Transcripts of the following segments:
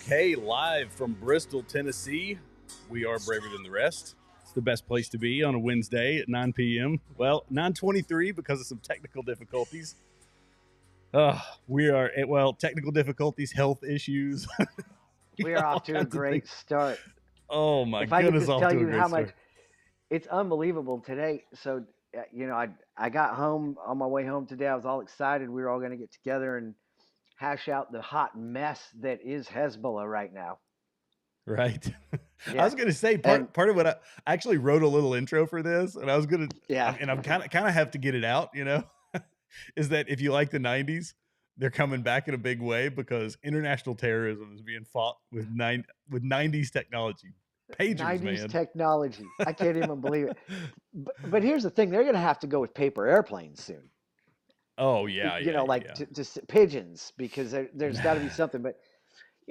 Hey, live from Bristol, Tennessee. We are Braver Than the Rest. It's the best place to be on a Wednesday at 9 p.m. Well, 9:23 because of some technical difficulties. We are at, technical difficulties, health issues. We are off to a great start. Oh my If I could goodness, just off tell to a you great how much, start. it's unbelievable today. So, I got home on my way home today. I was all excited. We were all going to get together and hash out the hot mess that is Hezbollah right now. Right. I Yeah. was going to say And part of what I actually wrote a little intro for this, and I was going to, yeah, and I'm kind of have to get it out, is that if you like the 90s, they're coming back in a big way because international terrorism is being fought with 90s technology. Pagers, 90s man. technology. I can't even believe it. But here's the thing, they're going to have to go with paper airplanes soon. Oh, yeah. To pigeons, because there's got to be something. But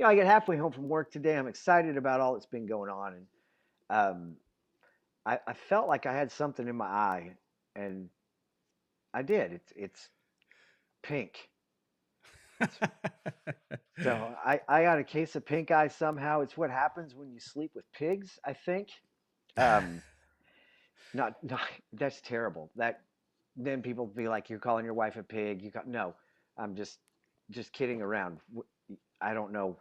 I get halfway home from work today. I'm excited about all that's been going on, and I felt like I had something in my eye, and I did. It's pink. So I got a case of pink eye somehow. It's what happens when you sleep with pigs, I think. Um, not that's terrible. That then people be like, "You're calling your wife a pig." No, I'm just kidding around. I don't know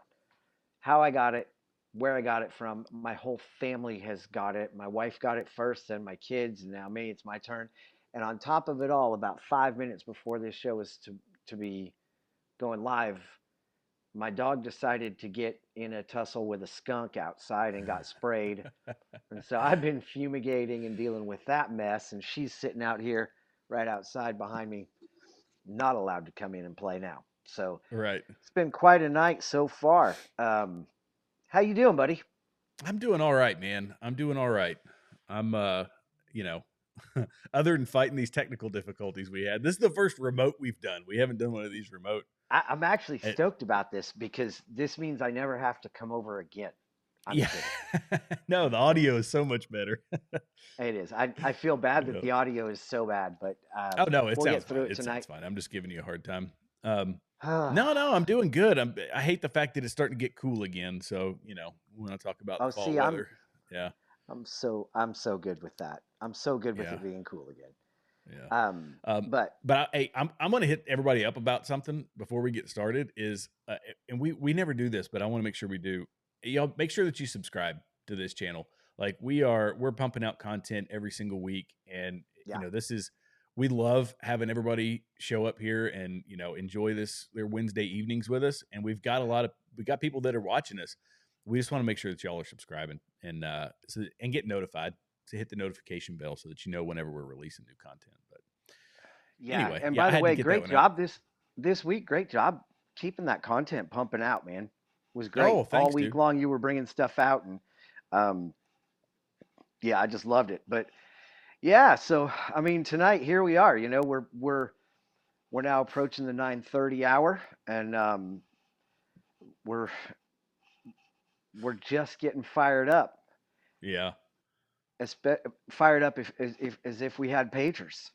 how I got it, where I got it from. My whole family has got it. My wife got it first, then my kids, and now me. It's my turn. And on top of it all, about 5 minutes before this show is to be going live, my dog decided to get in a tussle with a skunk outside and got sprayed. And so I've been fumigating and dealing with that mess. And she's sitting out here right outside behind me, not allowed to come in and play now. So Right. it's been quite a night so far. How you doing, buddy? I'm doing all right, man. I'm doing all right. I'm, you know, other than fighting these technical difficulties we had, this is the first remote we've done. We haven't done one of these remote. I'm actually It, stoked about this because this means I never have to come over again. I'm yeah. kidding. No, the audio is so much better. It is. I feel bad that the audio is so bad, but Oh no, it we'll sounds get through fine. it It sounds tonight. fine. I'm just giving you a hard time. No, I'm doing good. I hate the fact that it's starting to get cool again. So we want to talk about Oh, the fall see, weather. Yeah, I'm so good with that. I'm so good with yeah, it being cool again. yeah. But I'm going to hit everybody up about something before we get started. And we never do this, but I want to make sure we do. Make sure that you subscribe to this channel. Like we're pumping out content every single week, and yeah, we love having everybody show up here and enjoy their Wednesday evenings with us. And we got people that are watching us. We just want to make sure that y'all are subscribing and get notified, to hit the notification bell so that you know whenever we're releasing new content. But yeah. anyway, And yeah, by I the had to way, get that great one out. job this week. Great job keeping that content pumping out, man. It was great Oh, all thanks, week dude. long. You were bringing stuff out, and um, yeah, I just loved it. But yeah, so I mean, tonight here we are. We're now approaching the 9:30 hour, and we're we're just getting fired up. Yeah. Fired up as if we had pagers,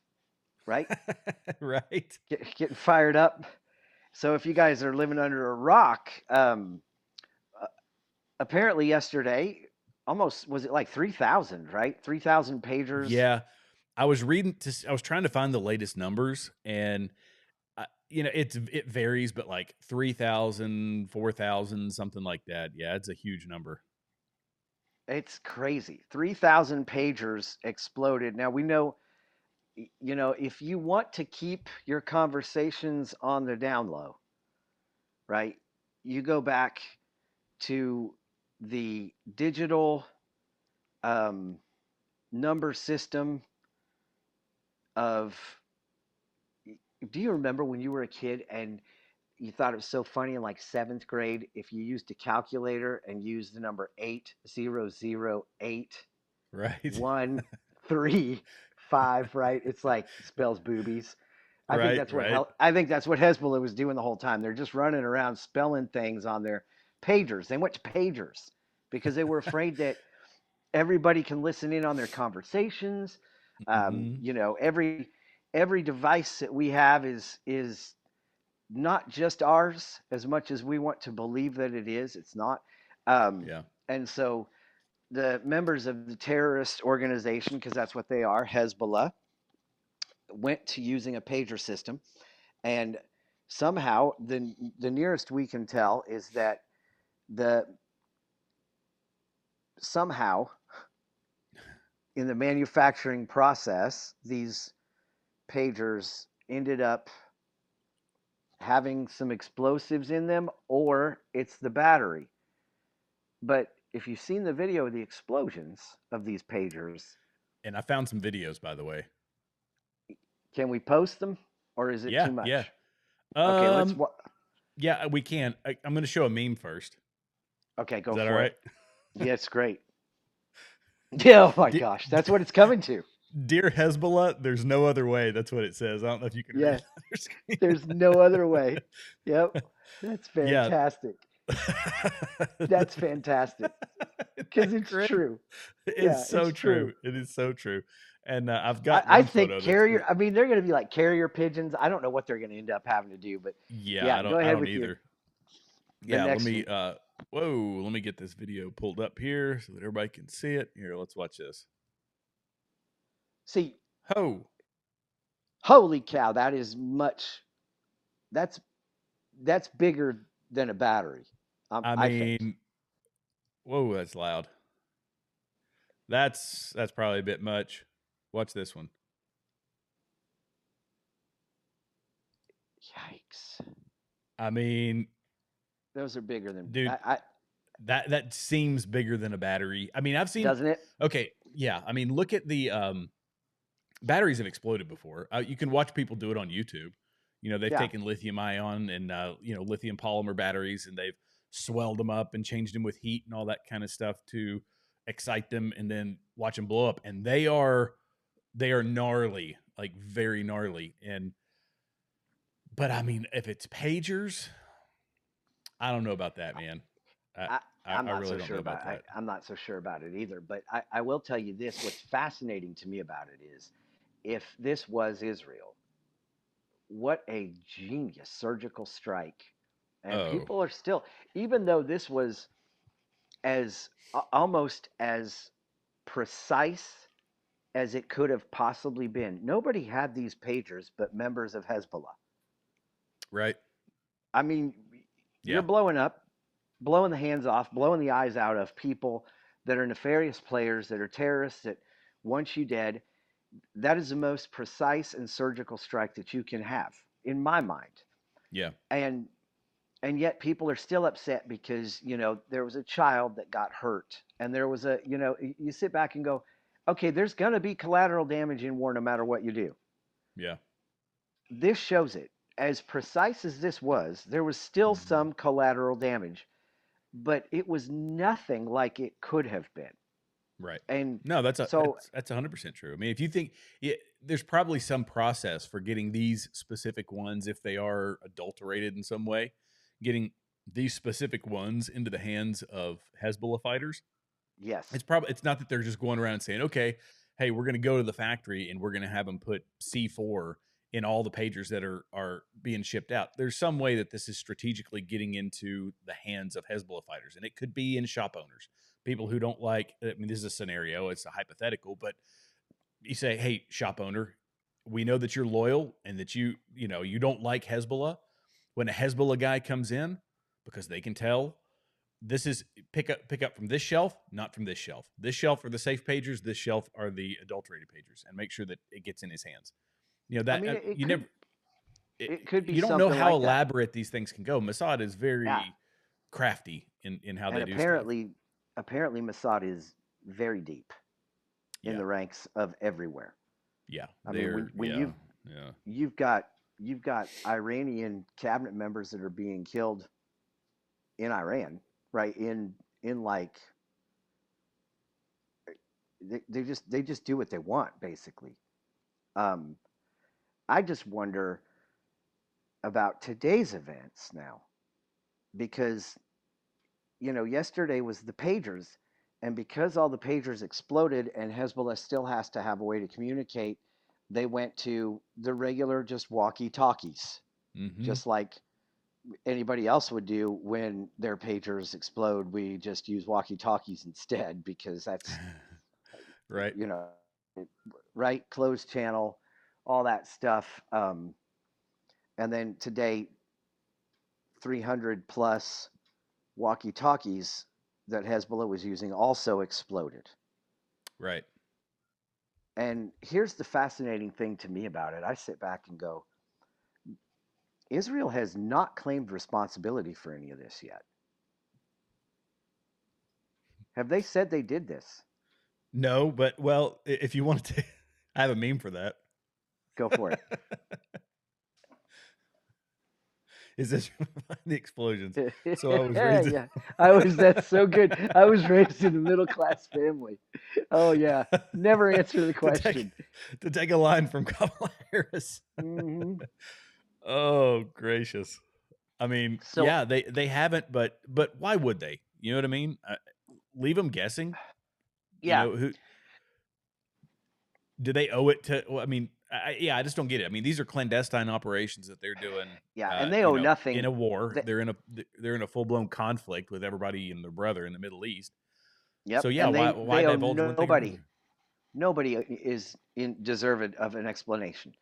right? Right. Getting fired up. So if you guys are living under a rock, uh, apparently yesterday, almost was it like 3,000, right? 3,000 pagers. Yeah. I was trying to find the latest numbers, and it varies, but like 3,000, 4,000, something like that. Yeah, it's a huge number. It's crazy. 3,000 pagers exploded. Now we know, if you want to keep your conversations on the down low, right? You go back to the digital um, number system of. Do you remember when you were a kid and you thought it was so funny in like seventh grade if you used a calculator and used the number 8008 Right. 135, right? It's like spells boobies. Right. Right. I think that's what Hezbollah was doing the whole time. They're just running around spelling things on their pagers. They went to pagers because they were afraid that everybody can listen in on their conversations. Mm-hmm. Every device that we have is not just ours as much as we want to believe that it is. It's not. Um, Yeah. and so the members of the terrorist organization, because that's what they are, Hezbollah, went to using a pager system, and somehow the nearest we can tell is that the somehow in the manufacturing process, these pagers ended up having some explosives in them, or it's the battery. But if you've seen the video of the explosions of these pagers, And I found some videos, by the way. can we post them, or is it Yeah, too yeah. much? Okay, let's. Um, yeah, we can. I'm going to show a meme first. Okay, Is go that all for right? it. Yeah, it's great. Yeah, oh my De- gosh, that's what it's coming to. Dear Hezbollah, there's no other way. That's what it says. I don't know if you can read Yeah, it on your screen. there's no other way. Yep, that's Yeah. fantastic. That's fantastic Isn't because that it's great? true. It's Yeah, so it's true. true. It is so true. And I've I, got I one think photo that's carrier. I mean, they're going to be like carrier pigeons. I don't know what they're going to end up having to do, but yeah, yeah, go I ahead don't with your either. the Yeah, let next me one. whoa, let me get this video pulled up here so that everybody can see it. Here, let's watch this. See, Ho. holy cow, that is much. That's that's bigger than a battery. I I think. mean, whoa, that's loud. That's probably a bit much. Watch this one. Yikes! I mean, Those are bigger than dude, I that seems bigger than a battery. I mean, I've seen doesn't it? okay, yeah. I mean, look at the batteries have exploded before. You can watch people do it on YouTube. You know, they've Yeah. taken lithium ion and lithium polymer batteries, and they've swelled them up and changed them with heat and all that kind of stuff to excite them, and then watch them blow up. And they are gnarly, like very gnarly. And but I mean, if it's pagers, I don't know about that, man. I I, I'm I not so really don't sure know about about that. I'm not so sure about it either. But I will tell you this: what's fascinating to me about it is, if this was Israel, what a genius surgical strike! And Oh, people are still, even though this was as almost as precise as it could have possibly been. Nobody had these pagers but members of Hezbollah. right. I mean, you're Yeah. blowing up, blowing the hands off, blowing the eyes out of people that are nefarious players, that are terrorists, that want you dead. That is the most precise and surgical strike that you can have, in my mind. Yeah. And yet people are still upset because there was a child that got hurt, and there was you sit back and go, okay, there's going to be collateral damage in war no matter what you do. Yeah. This shows it. As precise as this was, there was still Mhm. some collateral damage, but it was nothing like it could have been. Right. And No, so, that's 100% true. I mean, if you think there's probably some process for getting these specific ones, if they are adulterated in some way, getting these specific ones into the hands of Hezbollah fighters. yes, It's not that they're just going around and saying, okay, hey, we're going to go to the factory and we're going to have them put C4 in all the pagers that are being shipped out. There's some way that this is strategically getting into the hands of Hezbollah fighters, and it could be in shop owners, people who don't like. I mean, this is a scenario; it's a hypothetical, but you say, hey, shop owner, we know that you're loyal and that you don't like Hezbollah. When a Hezbollah guy comes in, because they can tell this is pick up from this shelf, not from this shelf. This shelf are the safe pagers. This shelf are the adulterated pagers, and make sure that it gets in his hands. You know I that mean, you never it could be you don't know something how like that. elaborate these things can go. Mossad is Yeah, very crafty in how and they do stuff. apparently Mossad is very deep in Yeah, the ranks of everywhere. yeah, I mean, when yeah, yeah, you've got Iranian cabinet members that are being killed in Iran, right? In like they just do what they want, basically. Um, I just wonder about today's events now, because yesterday was the pagers, and because all the pagers exploded and Hezbollah still has to have a way to communicate, they went to the regular just walkie talkies. Mm-hmm. just like anybody else would do when their pagers explode. We just use walkie-talkies instead because that's, Right. you know, right, closed channel, all that stuff. And then today, 300 plus walkie-talkies that Hezbollah was using also exploded. Right. And here's the fascinating thing to me about it. I sit back and go, Israel has not claimed responsibility for any of this yet. Have they said they did this? No, but well, if you want to, I have a meme for that. Go for Is this the explosions? it. So I was raised. Yeah, that's so good. I was raised in a middle class family. Oh, yeah. Never answer the to take question. to take a line from Kamala Harris. Hmm. Oh gracious! I mean, So, yeah, they haven't, but why would they? You know what I mean? Leave them guessing. You yeah, know who do they owe it to? Well, I mean, yeah, I just don't get it. I mean, these are clandestine operations that they're doing. yeah. And they You owe know, in nothing. a war, They, they're in a full blown conflict with everybody and their brother in the Middle East. So yep. yeah, And why they owe divulge one thing or nobody. another? Nobody is deserved of an explanation.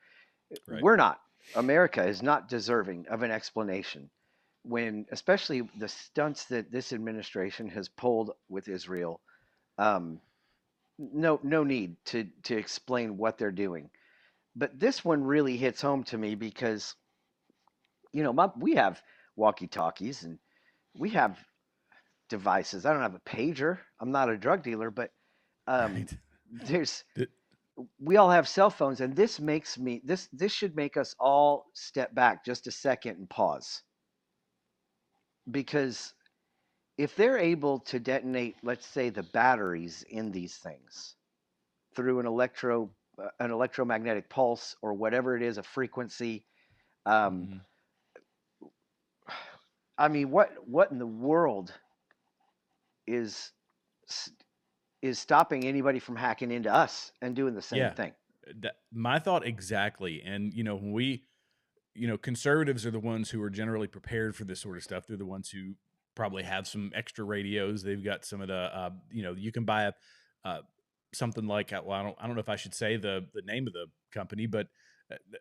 Right. We're not. America is not deserving of an explanation when, especially the stunts that this administration has pulled with Israel. Um, no need to explain what they're doing. But this one really hits home to me because we have walkie talkies and we have devices. I don't have a pager. I'm not a drug dealer, but um, Right. there's Did- we all have cell phones, and this should make us all step back just a second and pause because if they're able to detonate, let's say, the batteries in these things through an electromagnetic pulse or whatever it is, a frequency. Um, mhm. I mean, what in the world is is stopping anybody from hacking into us and doing the same Yeah. thing? My thought exactly. And when conservatives are the ones who are generally prepared for this sort of stuff. They're the ones who probably have some extra radios. They've got some of the, you can buy a uh, something like, well, I don't know if I should say the name of the company, but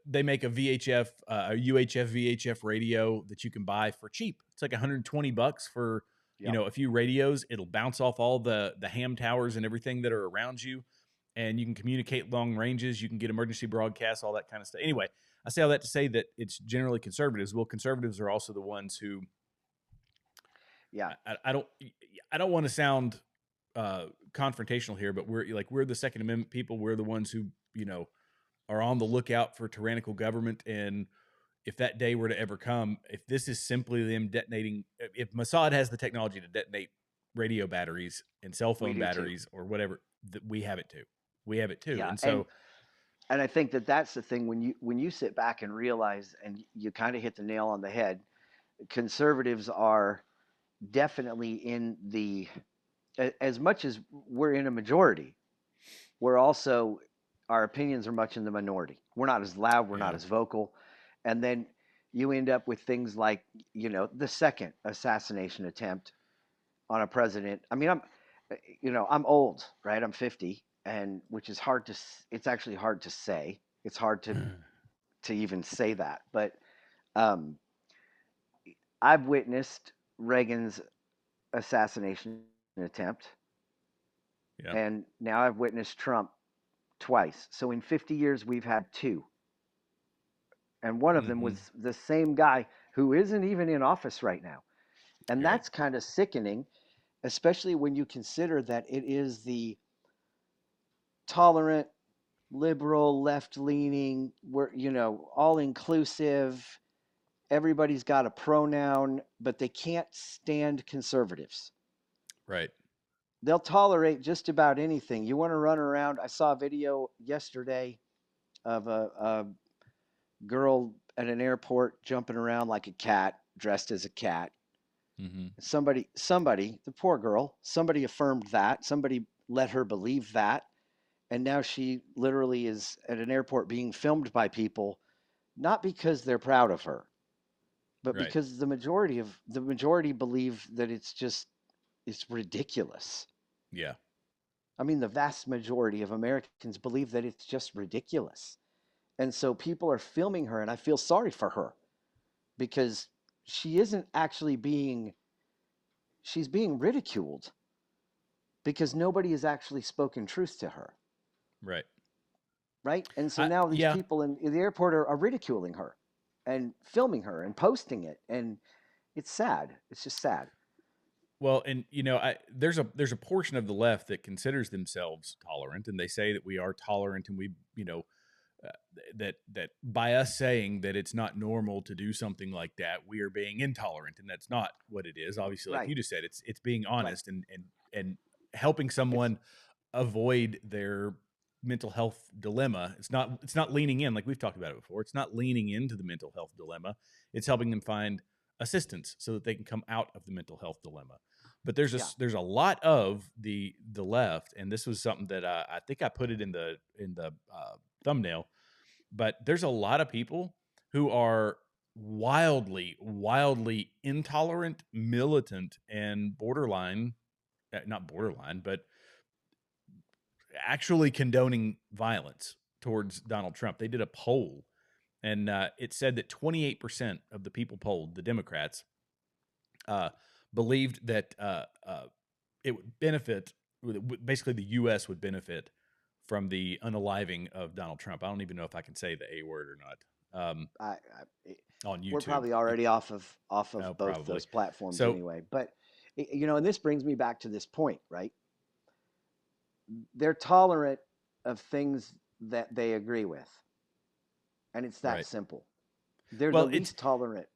they make a VHF, a UHF VHF radio that you can buy for cheap. It's like $120 for Yep. a few radios. It'll bounce off all the ham towers and everything that are around you, and you can communicate long ranges. You can get emergency broadcasts, all that kind of stuff. Anyway, I say all that to say that it's generally conservatives. Well, conservatives are also the ones who Yeah. I don't want to sound confrontational here, but we're the Second Amendment people. We're the ones who are on the lookout for tyrannical government. And if that day were to ever come, if this is simply them detonating, if Mossad has the technology to detonate radio batteries and cell We phone do too. batteries or whatever, that we have it too. We have it too. Yeah. And And so, and I think that that's the thing when you sit back and realize, and you kind of hit the nail on the head. Conservatives are definitely in the as much as we're in a majority, we're also our opinions are much in the minority. We're not as loud, we're not yeah, as vocal, and then you end up with things like the second assassination attempt on a president. I mean, I'm old, right? I'm 50, and which is hard to it's actually hard to say. It's hard to even say that, but um, I've witnessed Reagan's assassination attempt, yeah, and now I've witnessed Trump twice. So in 50 years, we've had two. And one of them hmm, was the same guy who isn't even in office right now. And right, that's kind of sickening, especially when you consider that it is the tolerant, liberal, left leaning, we're, all inclusive. Everybody's got a pronoun, but they can't stand conservatives. right, They'll tolerate just about anything. You want to run around? I saw a video yesterday of a girl at an airport jumping around like a cat, dressed as a cat. hmm, Somebody, the poor girl, somebody affirmed that. Somebody let her believe that. And now she literally is at an airport being filmed by people, not because they're proud of her. but Right. because the majority believe that it's ridiculous. Yeah. I mean, the vast majority of Americans believe that it's just ridiculous. And so people are filming her, and I feel sorry for her because she isn't actually she's being ridiculed because nobody has actually spoken truth to her, Right. right? And so now these Yeah. people in the airport are ridiculing her and filming her and posting it. And it's sad. It's just sad. Well, and there's a portion of the left that considers themselves tolerant, and they say that we are tolerant, and we uh, that by us saying that it's not normal to do something like that, we are being intolerant, and that's not what it is. Obviously, like Right. you just said, it's being Right. honest and helping It's someone avoid their mental health dilemma. It's not leaning in, like we've talked about it before. It's not leaning into the mental health dilemma. It's helping them find assistance so that they can come out of the mental health dilemma. But yeah. there's a lot of the left, and this was something that I think I put it in the thumbnail. But there's a lot of people who are wildly intolerant, militant, and borderline, not borderline, but actually condoning violence towards Donald Trump. They did a poll, and it said that 28% of the people polled, the Democrats, uh, believed that it would benefit, basically, the U.S. would benefit from the unaliving of Donald Trump. I don't even know if I can say the A word or not I on we're YouTube. probably already off Oh, of both probably. those platforms So, anyway. But and this brings me back to this point, right? They're tolerant of things that they agree with, and it's that right. simple. They're the Well, it's least tolerant.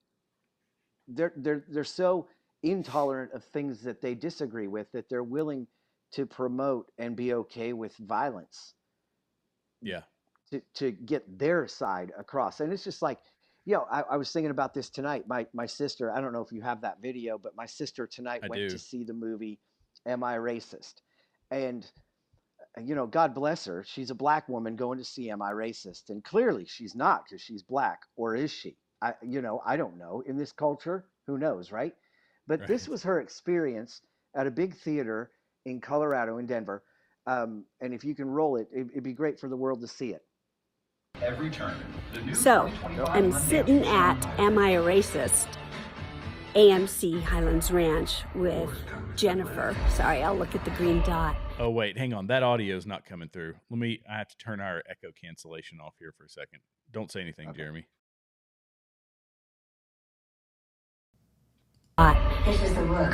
They're so intolerant of things that they disagree with that they're willing to promote and be okay with violence yeah, to get their side across. And it's just like, I was thinking about this tonight. My sister, I don't know if you have that video, but my sister tonight I went to do. see the movie Am I Racist? And God bless her. She's a black woman going to see Am I Racist? And clearly she's not because she's black, or is she? I don't know. In this culture, who knows, right? But this Right. was her experience at a big theater in Colorado, in Denver. And if you can roll it, it'd be great for the world to see it. Every turn. So, I'm sitting at Am I a Racist? AMC Highlands Ranch with Jennifer. Sorry, I'll look at the green dot. Oh, wait, hang on. That audio is not coming through. I have to turn our echo cancellation off here for a second. Don't say anything, Okay. Jeremy.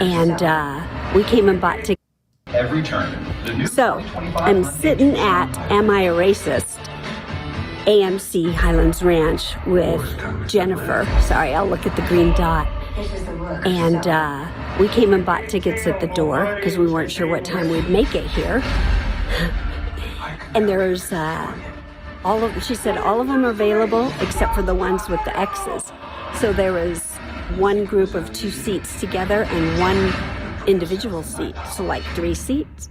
And we came and bought tickets. Every turn. So, I'm sitting at Am I a Racist? AMC Highlands Ranch with Jennifer. Sorry, I'll look at the green dot. And we came and bought tickets at the door because we weren't sure what time we'd make it here. And there's she said all of them are available except for the ones with the X's. So there was one group of 2 seats together and one individual seat. So like 3 seats.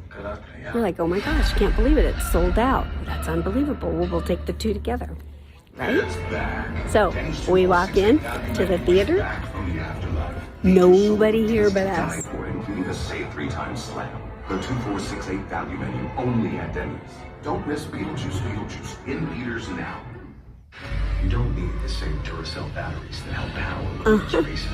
We're like, oh my gosh, can't believe it. It's sold out. That's unbelievable. We'll take the 2 together. Right? So we walk in to the theater. Nobody here but us. Including the Save 3 times Slam. The 2468 value menu only at Denny's. Don't miss Beetlejuice in theaters now. You don't need the same Duracell batteries that help power Ridge Racing.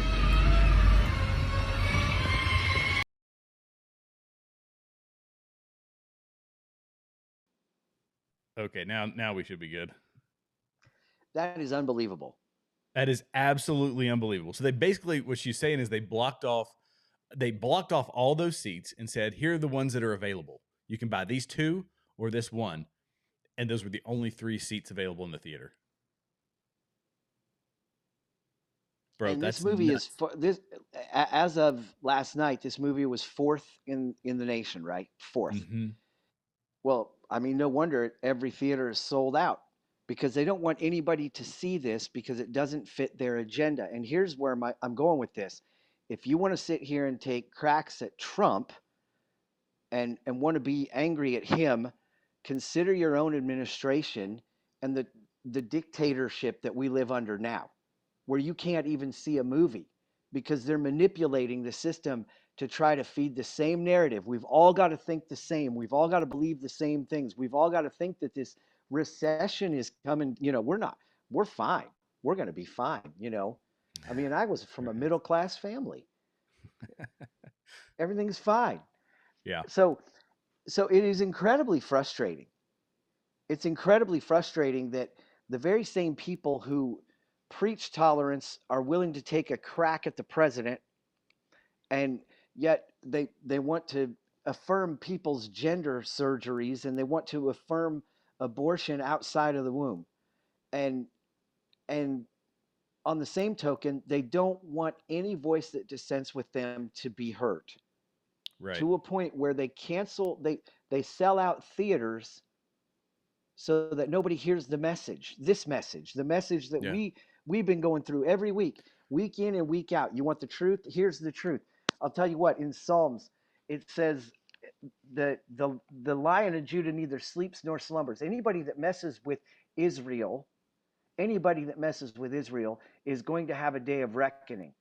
Okay, now we should be good. That is unbelievable. That is absolutely unbelievable. So they basically, what she's saying is they blocked off all those seats and said, here are the ones that are available. You can buy these 2 or this one. And those were the only 3 seats available in the theater. Bro, And this that's movie nuts. is as of last night. This movie was 4th in the nation, right? 4th. Mm-hmm. Well, I mean, no wonder every theater is sold out because they don't want anybody to see this because it doesn't fit their agenda. And here's where I'm going with this. If you want to sit here and take cracks at Trump and want to be angry at him, consider your own administration and the dictatorship that we live under now. where you can't even see a movie because they're manipulating the system to try to feed the same narrative. We've all got to think the same. We've all got to believe the same things. We've all got to think that this recession is coming. We're fine. We're going to be fine. I mean, I was from a Right. middle class family. Everything's fine. Yeah. So, so it is incredibly frustrating. It's incredibly frustrating that the very same people who preach tolerance are willing to take a crack at the president, and yet they want to affirm people's gender surgeries, and they want to affirm abortion outside of the womb. And and on the same token, they don't want any voice that dissents with them to be heard, Right. to a point where they sell out theaters so that nobody hears the message, the message that Yeah. we've been going through every week in and week out. You want the truth? Here's the truth. I'll tell you what, in Psalms it says the Lion of Judah neither sleeps nor slumbers. Israel Anybody that messes with Israel is going to have a day of reckoning.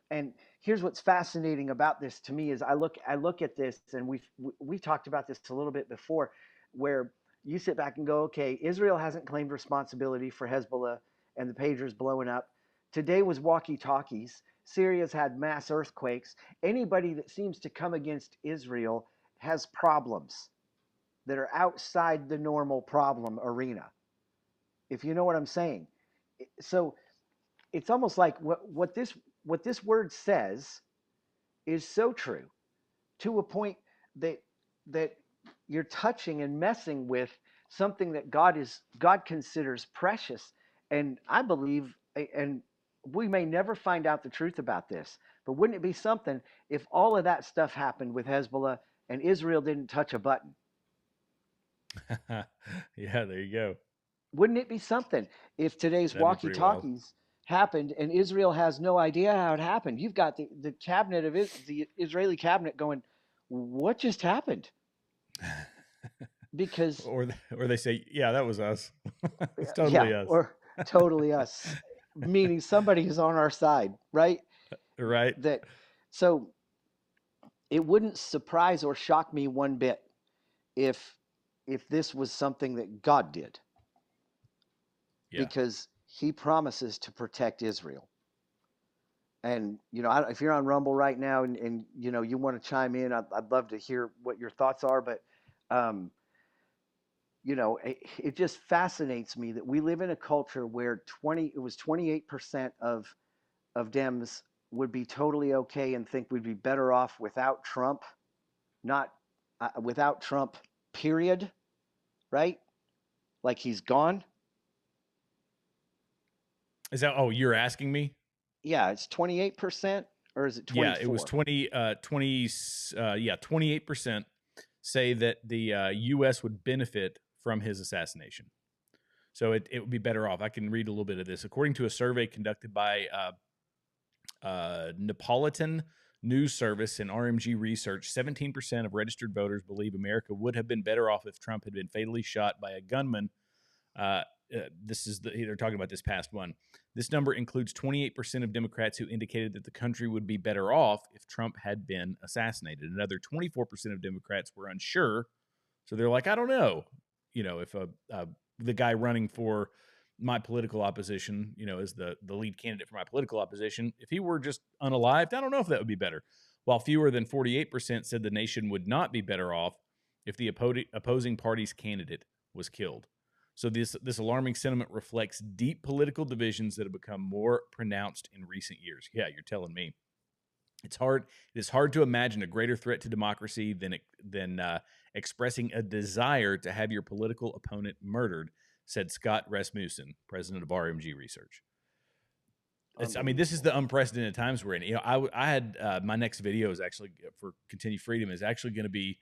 And here's what's fascinating about this to me is I look at this, and we talked about this a little bit before, where you sit back and go, okay, Israel hasn't claimed responsibility for Hezbollah and the pagers blowing up. Today was walkie-talkies. Syria's had mass earthquakes. Anybody that seems to come against Israel has problems that are outside the normal problem arena, if you know what I'm saying. So it's almost like what this word says is so true, to a point that that you're touching and messing with something that God considers precious. And I believe, and we may never find out the truth about this, but wouldn't it be something if all of that stuff happened with Hezbollah and Israel didn't touch a button? Yeah, there you go. Wouldn't it be something if today's That'd be walkie pretty wild. talkies happened and Israel has no idea how it happened? You've got the cabinet of the Israeli cabinet going, what just happened? Because, Or they say, yeah, that was us. It's yeah, totally us. or totally us, meaning somebody is on our side, right? Right. That so it wouldn't surprise or shock me one bit if this was something that God did, Yeah. because he promises to protect Israel. And if you're on Rumble right now, and you want to chime in, I'd love to hear what your thoughts are. But um, it just fascinates me that we live in a culture where 28% of Dems would be totally okay and think we'd be better off without Trump, not without Trump, period, right? Like he's gone. Is that, oh, you're asking me? Yeah, it's 28%, or is it Yeah, it 24? was 28% say that the U.S. would benefit from his assassination. So it would be better off. I can read a little bit of this. According to a survey conducted by Neapolitan News Service and RMG Research, 17% of registered voters believe America would have been better off if Trump had been fatally shot by a gunman. They're talking about this past one. This number includes 28% of Democrats who indicated that the country would be better off if Trump had been assassinated. Another 24% of Democrats were unsure. So they're like, I don't know, if the guy running for my political opposition, as the lead candidate for my political opposition, if he were just unalived, I don't know if that would be better. While fewer than 48% said the nation would not be better off if the opposing party's candidate was killed. So this alarming sentiment reflects deep political divisions that have become more pronounced in recent years. Yeah, you're telling me. It is hard to imagine a greater threat to democracy than expressing a desire to have your political opponent murdered, said Scott Rasmussen, president of RMG Research. This is the unprecedented times we're in. I had my next video is actually for Continue Freedom is actually going to be,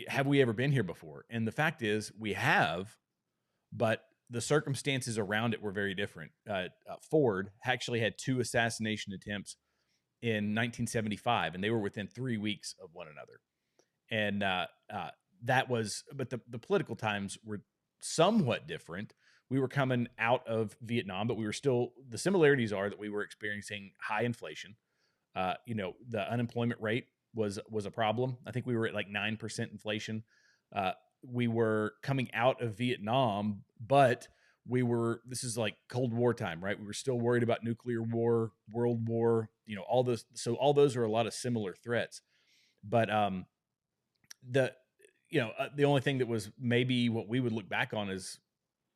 have we ever been here before? And the fact is we have, but the circumstances around it were very different. Ford actually had 2 assassination attempts in 1975, and they were within 3 weeks of one another. And but the political times were somewhat different. we were coming out of Vietnam, but we were still, the similarities are that we were experiencing high inflation. The unemployment rate was a problem. I think we were at like 9% inflation. We were coming out of Vietnam, but this is like Cold War time, right? We were still worried about nuclear war, world war, all those. So all those are a lot of similar threats. But the only thing that was maybe what we would look back on as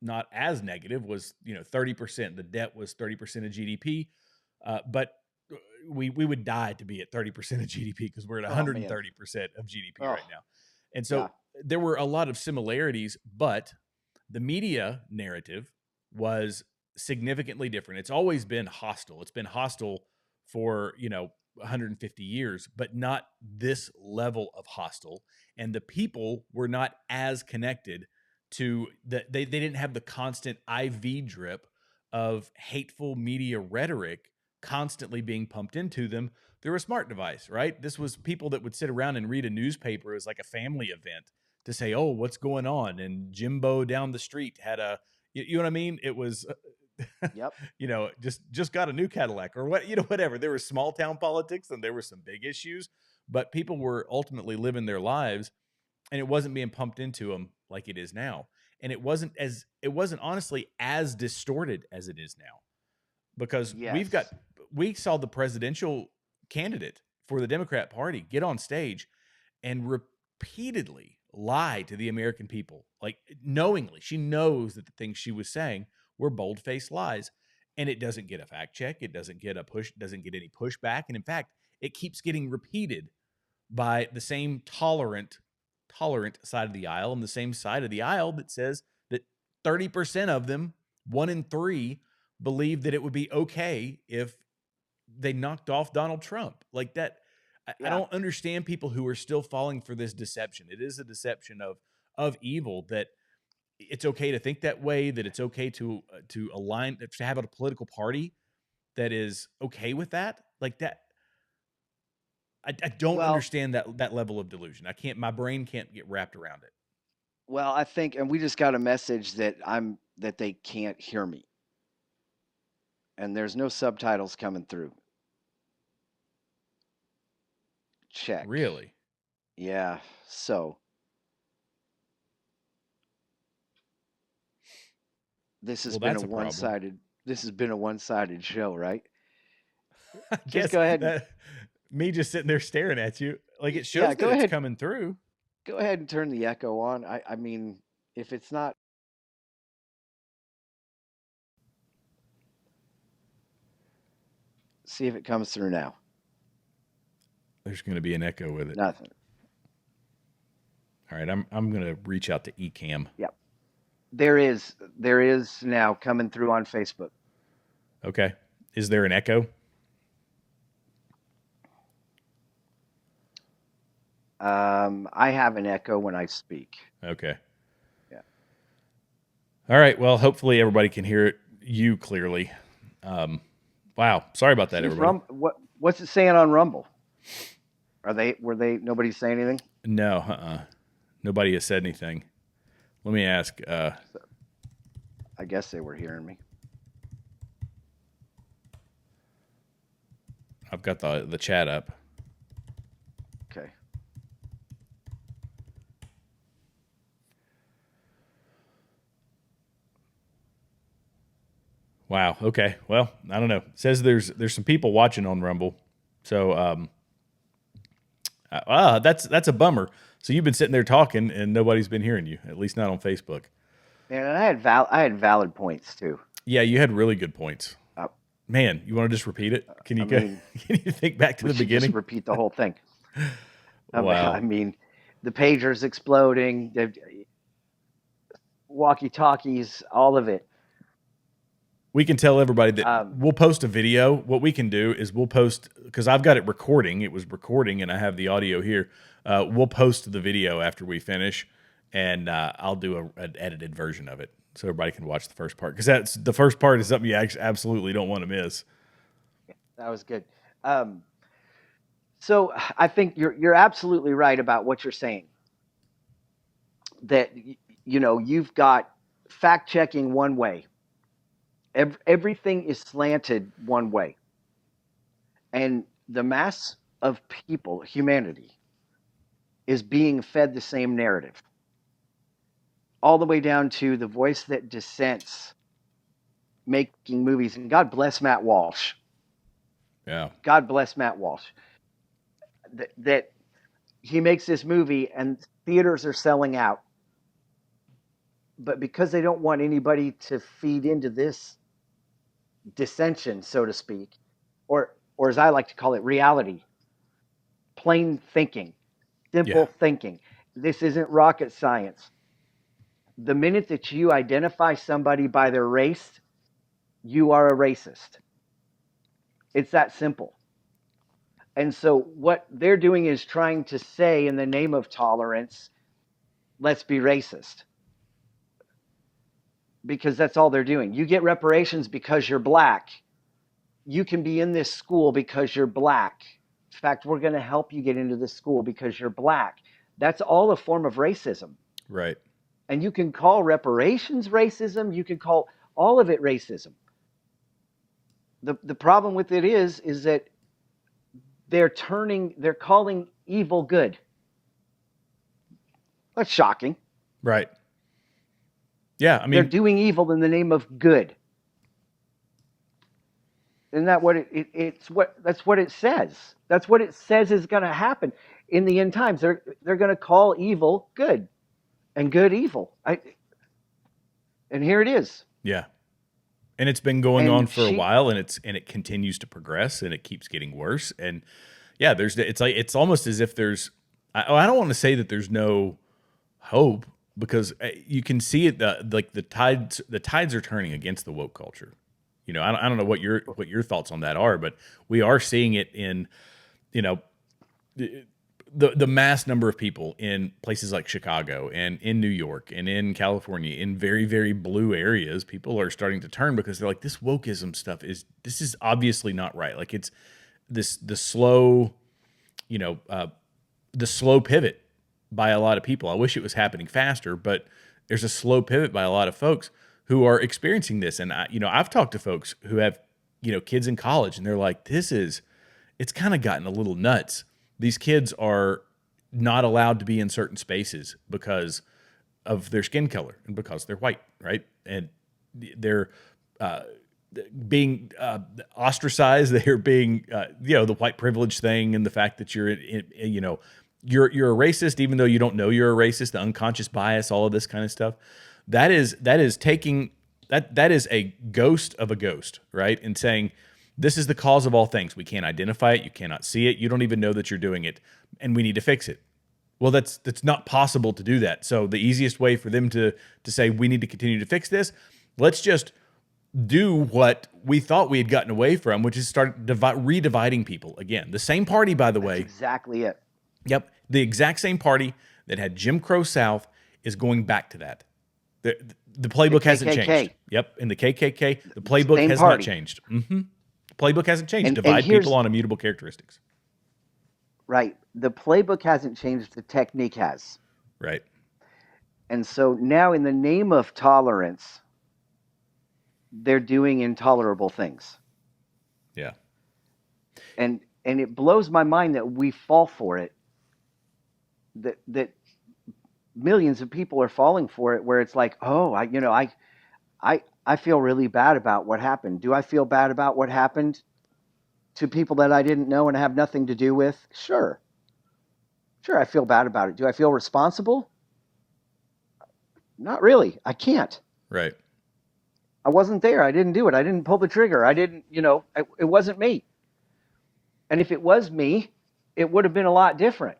not as negative was 30%. The debt was 30% of GDP, but we would die to be at 30% of GDP because we're at 130% of GDP right now. And so there were a lot of similarities, but the media narrative was significantly different. It's always been hostile. It's been hostile for 150 years, but not this level of hostile. And the people were not as connected to they didn't have the constant IV drip of hateful media rhetoric constantly being pumped into them through a smart device, right? This was people that would sit around and read a newspaper as like a family event to say, oh, what's going on? And Jimbo down the street had you know what I mean? It was, Yep. just got a new Cadillac or whatever. There was small town politics and there were some big issues, but people were ultimately living their lives and it wasn't being pumped into them like it is now. And it wasn't honestly as distorted as it is now because we saw the presidential candidate for the Democrat Party get on stage and repeatedly lie to the American people, like knowingly. She knows that the things she was saying were bold-faced lies, and it doesn't get a fact check. It doesn't get doesn't get any pushback, and in fact, it keeps getting repeated by the same tolerant side of the aisle and the same side of the aisle that says that 30% of them, 1 in 3, believe that it would be okay if they knocked off Donald Trump. Like that, I don't understand people who are still falling for this deception. It is a deception of evil, that it's okay to think that way, that it's okay to align, to have a political party that is okay with that. Like that, I don't understand that level of delusion. My brain can't get wrapped around it. Well, I think, and we just got a message that they can't hear me. And there's no subtitles coming through. Check. Really? Yeah. So this has been a one-sided. This has been a one-sided show, right? Just go ahead. Me just sitting there staring at you, like it shows that it's coming through. Go ahead and turn the echo on. I mean, if it's not. See if it comes through now. There's going to be an echo with it. Nothing. All right, I'm going to reach out to Ecamm. Yep. There is now coming through on Facebook. Okay. Is there an echo? I have an echo when I speak. Okay. Yeah. All right. Well, hopefully everybody can hear you clearly. Wow. Sorry about that, everybody. What's it saying on Rumble? Nobody saying anything? No, nobody has said anything. Let me ask. I guess they were hearing me. I've got the chat up. Okay. Wow. Okay. Well, I don't know. It says there's some people watching on Rumble. So that's a bummer. So you've been sitting there talking and nobody's been hearing you, at least not on Facebook. Man, and I had valid points too. Yeah, you had really good points. Man, you want to just repeat it? Can you can you think back to the beginning? Just repeat the whole thing. Wow. I mean, the pagers exploding, the walkie-talkies, all of it. We can tell everybody that we'll post a video. What we can do is we'll post, because I've got it recording. It was recording, and I have the audio here. We'll post the video after we finish, and I'll do an edited version of it so everybody can watch the first part. Because the first part is something you absolutely don't want to miss. That was good. So I think you're absolutely right about what you're saying. That you've got fact checking one way. Everything is slanted one way. And the mass of people, humanity, is being fed the same narrative. All the way down to the voice that dissents making movies. And God bless Matt Walsh. Yeah. God bless Matt Walsh. That he makes this movie and theaters are selling out. But because they don't want anybody to feed into this dissension, so to speak, or as I like to call it, reality, plain thinking, simple thinking. This isn't rocket science. The minute that you identify somebody by their race, you are a racist. It's that simple. And so what they're doing is trying to say, in the name of tolerance, let's be racist. Because that's all they're doing. You get reparations because you're black. You can be in this school because you're black. In fact, we're going to help you get into this school because you're black. That's all a form of racism. Right. And you can call reparations racism. You can call all of it racism. The problem with it is that they're calling evil good. That's shocking. Right. Yeah, I mean, they're doing evil in the name of good. Isn't that what that's what it says? That's what it says is going to happen in the end times. They're going to call evil good, and good evil. And here it is. Yeah, and it's been going on for a while, and it continues to progress, and it keeps getting worse. And yeah, it's almost as if there's. I don't want to say that there's no hope, because you can see it. The tides are turning against the woke culture. You know, I don't know what your thoughts on that are, but we are seeing it in, you know, the mass number of people in places like Chicago and in New York and in California, in very, very blue areas. People are starting to turn because they're like, this wokeism stuff is obviously not right. Like, it's the slow pivot by a lot of people. I wish it was happening faster, but there's a slow pivot by a lot of folks who are experiencing this. And I've talked to folks who have, kids in college, and they're like, it's kind of gotten a little nuts. These kids are not allowed to be in certain spaces because of their skin color and because they're white, right? And they're being ostracized. They're being, the white privilege thing, and the fact that you're a racist, even though you don't know you're a racist, the unconscious bias, all of this kind of stuff. That is a ghost of a ghost, right? And saying, this is the cause of all things. We can't identify it. You cannot see it. You don't even know that you're doing it, and we need to fix it. Well, that's not possible to do that. So the easiest way for them to say, we need to continue to fix this, let's just do what we thought we had gotten away from, which is start redividing people again. The same party, by the way. That's exactly it. Yep. The exact same party that had Jim Crow South is going back to that. The playbook hasn't changed. Yep. And the KKK, the playbook has not changed. Mm-hmm. The playbook hasn't changed. Divide people on immutable characteristics. Right. The playbook hasn't changed. The technique has. Right. And so now, in the name of tolerance, they're doing intolerable things. Yeah. And it blows my mind that we fall for it. That millions of people are falling for it, where it's like, oh, I feel really bad about what happened. Do I feel bad about what happened to people that I didn't know and have nothing to do with? Sure, I feel bad about it. Do I feel responsible? Not really. I can't. Right. I wasn't there. I didn't do it. I didn't pull the trigger. I didn't, it wasn't me. And if it was me, it would have been a lot different.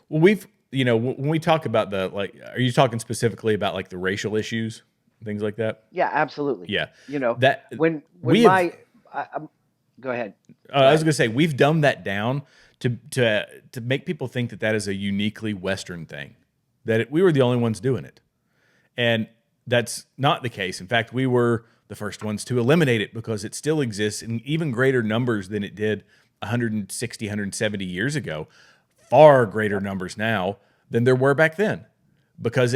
Well, when we talk about are you talking specifically about like the racial issues, things like that? Yeah, absolutely. Yeah. That when go ahead. I was going to say, we've dumbed that down to make people think that is a uniquely Western thing, that we were the only ones doing it. And that's not the case. In fact, we were the first ones to eliminate it, because it still exists in even greater numbers than it did 160, 170 years ago. Far greater numbers now than there were back then, because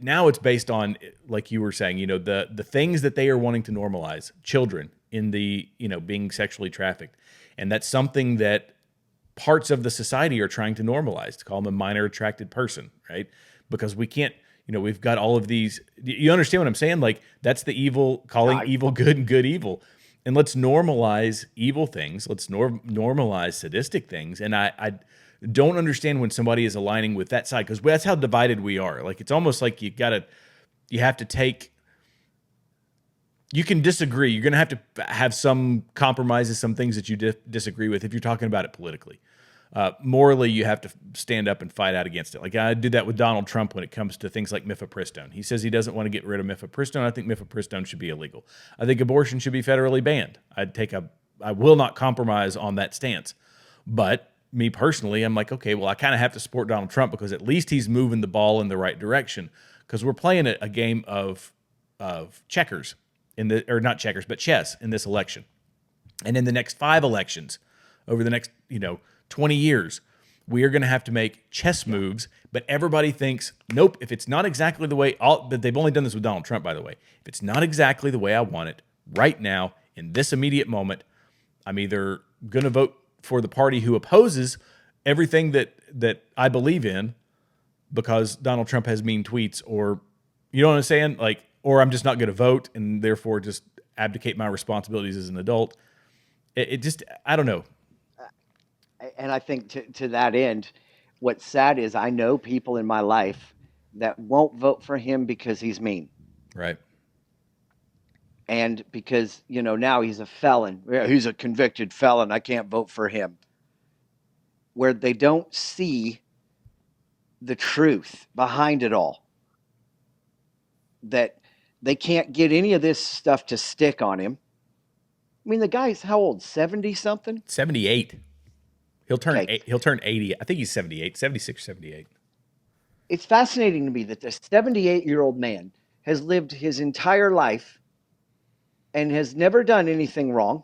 now it's based on, like you were saying, the things that they are wanting to normalize, children in the, being sexually trafficked. And that's something that parts of the society are trying to normalize, to call them a minor attracted person, right? Because we can't, we've got all of these, you understand what I'm saying? Like, that's the evil, calling evil good and good evil. And let's normalize evil things. Let's normalize sadistic things. And I don't understand when somebody is aligning with that side, because that's how divided we are. Like, it's almost like you have to take, you can disagree. You're going to have some compromises, some things that you disagree with if you're talking about it politically. Morally, you have to stand up and fight out against it. Like, I did that with Donald Trump when it comes to things like mifepristone. He says he doesn't want to get rid of mifepristone. I think mifepristone should be illegal. I think abortion should be federally banned. I will not compromise on that stance. But me personally, I'm like, okay, well, I kind of have to support Donald Trump because at least he's moving the ball in the right direction, because we're playing a game of checkers or not checkers, but chess in this election. And in the next 5 elections, over the next, 20 years, we are going to have to make chess moves. But everybody thinks, nope, if it's not exactly the way, but they've only done this with Donald Trump, by the way. If it's not exactly the way I want it right now, in this immediate moment, I'm either going to vote for the party who opposes everything that I believe in because Donald Trump has mean tweets, or, you know what I'm saying? Like, or I'm just not going to vote and therefore just abdicate my responsibilities as an adult. It just, I don't know. And I think to that end, what's sad is I know people in my life that won't vote for him because he's mean. Right. And because, now he's a felon. Yeah, he's a convicted felon. I can't vote for him. Where they don't see the truth behind it all. That they can't get any of this stuff to stick on him. I mean, the guy's how old? 70-something? 78. He'll turn Okay. He'll turn 80. I think he's 78, 76, 78. It's fascinating to me that this 78-year-old man has lived his entire life and has never done anything wrong,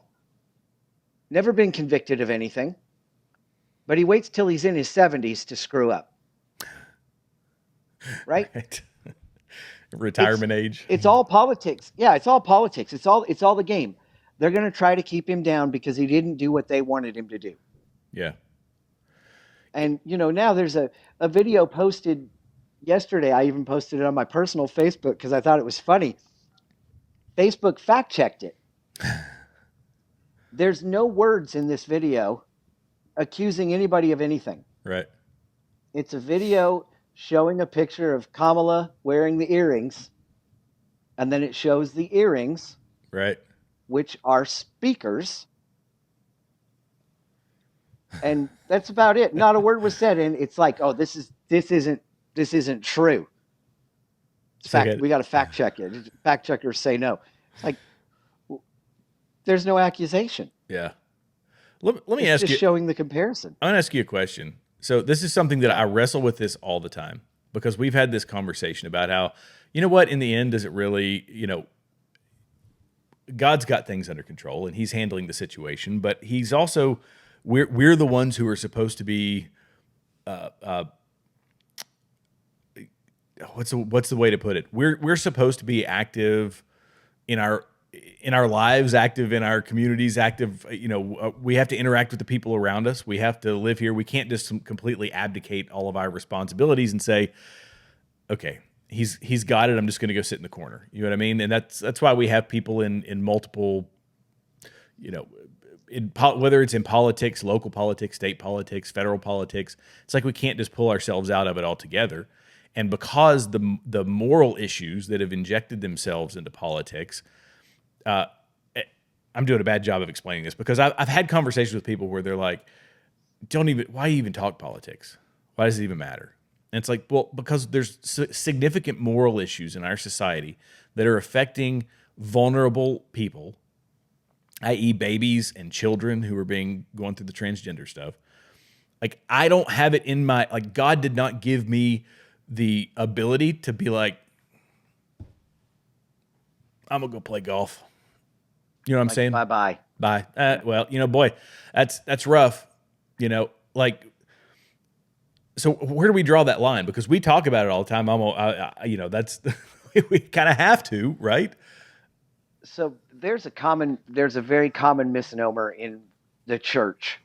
never been convicted of anything, but he waits till he's in his 70s to screw up. Right? Retirement age. It's all politics. Yeah, it's all politics. It's all the game. They're going to try to keep him down because he didn't do what they wanted him to do. Yeah. And, now there's a video posted yesterday. I even posted it on my personal Facebook because I thought it was funny. Facebook fact-checked it. There's no words in this video accusing anybody of anything. Right. It's a video showing a picture of Kamala wearing the earrings, and then it shows the earrings, right, which are speakers. And that's about it. Not a word was said, and it's like, oh, this isn't true. We got to fact check it. Fact checkers say no. It's like, there's no accusation. Yeah. Let me ask you. Just showing the comparison. I'm gonna ask you a question. So this is something that I wrestle with this all the time, because we've had this conversation about how, what, in the end, does it really, God's got things under control and he's handling the situation, but he's also, we're the ones who are supposed to be, what's the way to put it? We're supposed to be active in our lives, active in our communities, active, we have to interact with the people around us. We have to live here. We can't just completely abdicate all of our responsibilities and say, okay, he's got it. I'm just going to go sit in the corner. You know what I mean? And that's why we have people in multiple, whether it's in politics, local politics, state politics, federal politics. It's like we can't just pull ourselves out of it altogether. And because the moral issues that have injected themselves into politics, I'm doing a bad job of explaining this, because I've had conversations with people where they're like, why even talk politics? Why does it even matter? And it's like, well, because there's significant moral issues in our society that are affecting vulnerable people, i.e. babies and children who are going through the transgender stuff. Like, I don't have it in God did not give me the ability to be like, I'm gonna go play golf. You know what I'm saying? Bye. Well, boy, that's rough. So where do we draw that line? Because we talk about it all the time. That's we kind of have to, right? So there's a very common misnomer in the church,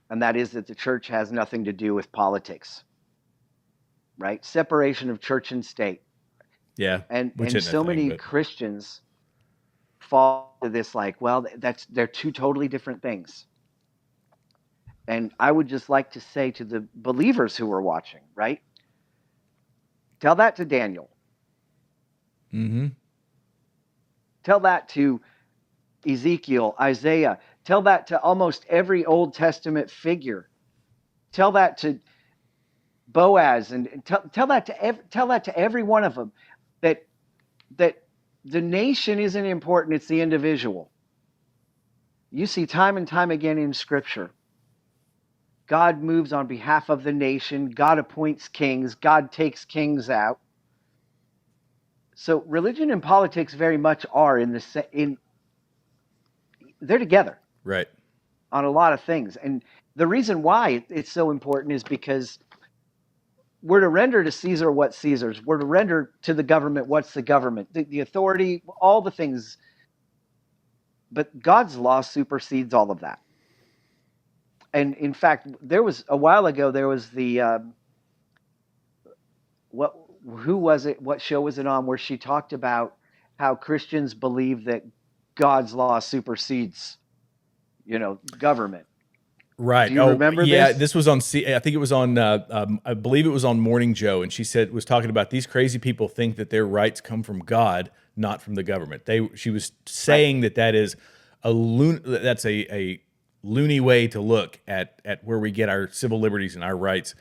and that is that the church has nothing to do with politics, right? Separation of church and state. Yeah, And which and isn't a so thing, many but Christians fall to this like, well, they're two totally different things. And I would just like to say to the believers who are watching, right? Tell that to Daniel. mm-hmm. Tell that to Ezekiel, Isaiah. Tell that to almost every Old Testament figure. Tell that to Boaz, and tell that to every one of them, that the nation isn't important, it's the individual. You see time and time again in Scripture, God moves on behalf of the nation, God appoints kings, God takes kings out. So religion and politics very much are they're together, Right. on a lot of things. And the reason why it's so important is because we're to render to Caesar what's Caesar's. We're to render to the government what's the government, the authority, all the things. But God's law supersedes all of that. And in fact, there was a while ago, there was who was it? What show was it on where she talked about how Christians believe that God's law supersedes, government. Right. Do you remember yeah. this? This was on. I think it was on. I believe it was on Morning Joe, and she was talking about these crazy people think that their rights come from God, not from the government. She was saying that is that's a loony way to look at where we get our civil liberties and our rights,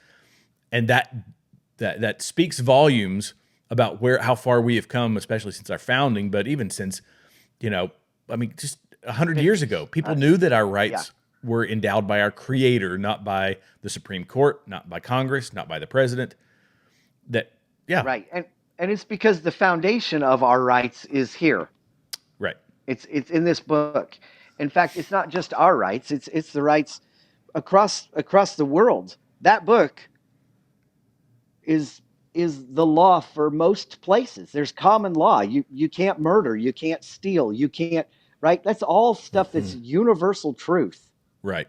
and that speaks volumes about how far we have come, especially since our founding, but even since, just 100 years ago, people knew that our rights were endowed by our Creator, not by the Supreme Court, not by Congress, not by the president. Right, and it's because the foundation of our rights is here. Right. It's in this book. In fact, it's not just our rights; it's the rights across the world. That book is the law for most places. There's common law. You can't murder, you can't steal, you can't. Right. That's all stuff that's universal truth. Right.